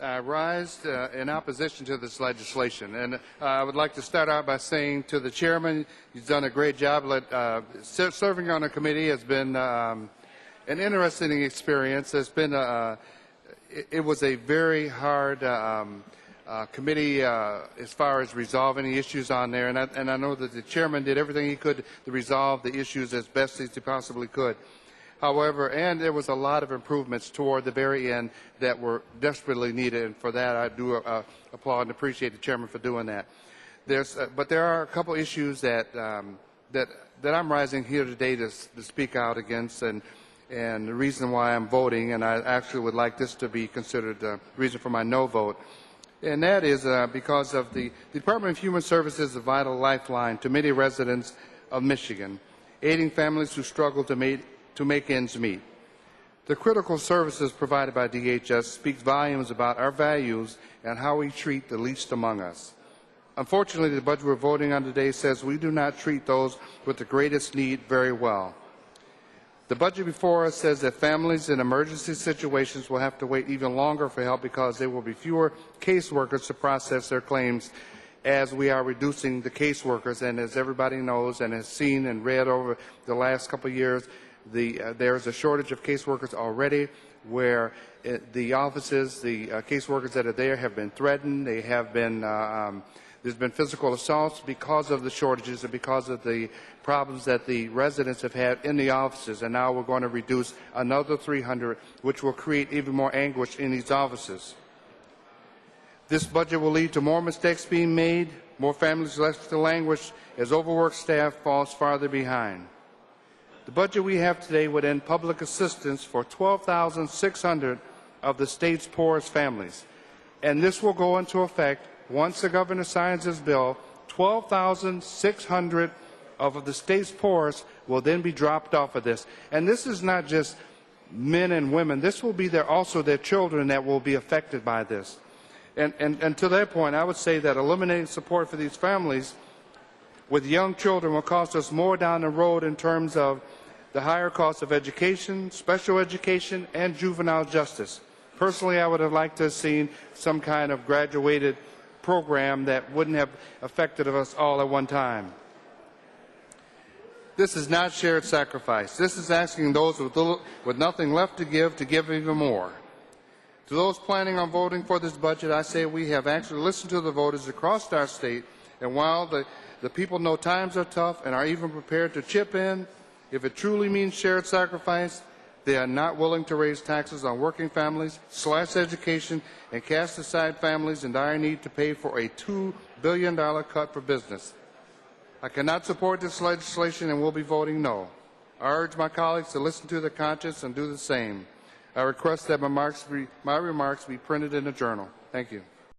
I rise in opposition to this legislation, and I would like to start out by saying to the chairman, he's done a great job. Serving on a committee has been an interesting experience. It was a very hard committee as far as resolving the issues on there, and I know that the chairman did everything he could to resolve the issues as best as he possibly could. However, and there was a lot of improvements toward the very end that were desperately needed, and for that I do applaud and appreciate the chairman for doing that. But there are a couple issues that I'm rising here today to speak out against, and the reason why I'm voting, and I actually would like this to be considered the reason for my no vote, and that is because of the Department of Human Services, a vital lifeline to many residents of Michigan, aiding families who struggle to make ends meet. The critical services provided by DHS speaks volumes about our values and how we treat the least among us. Unfortunately, the budget we're voting on today says we do not treat those with the greatest need very well. The budget before us says that families in emergency situations will have to wait even longer for help because there will be fewer caseworkers to process their claims, as we are reducing the caseworkers. And as everybody knows and has seen and read over the last couple of years, there is a shortage of caseworkers already, where the offices, the caseworkers that are there have been threatened. They have been there's been physical assaults because of the shortages and because of the problems that the residents have had in the offices. And now we're going to reduce another 300, which will create even more anguish in these offices. This budget will lead to more mistakes being made, more families left to languish as overworked staff falls farther behind. The budget we have today would end public assistance for 12,600 of the state's poorest families. And this will go into effect once the governor signs this bill. 12,600 of the state's poorest will then be dropped off of this. And this is not just men and women. This will be also their children that will be affected by this. And to that point, I would say that eliminating support for these families with young children will cost us more down the road in terms of the higher cost of education, special education, and juvenile justice. Personally, I would have liked to have seen some kind of graduated program that wouldn't have affected us all at one time. This is not shared sacrifice. This is asking those with nothing left to give even more. To those planning on voting for this budget, I say we have actually listened to the voters across our state, and while the people know times are tough and are even prepared to chip in, if it truly means shared sacrifice, they are not willing to raise taxes on working families, slash education, and cast aside families in dire need to pay for a $2 billion cut for business. I cannot support this legislation and will be voting no. I urge my colleagues to listen to their conscience and do the same. I request that my remarks be printed in a journal. Thank you.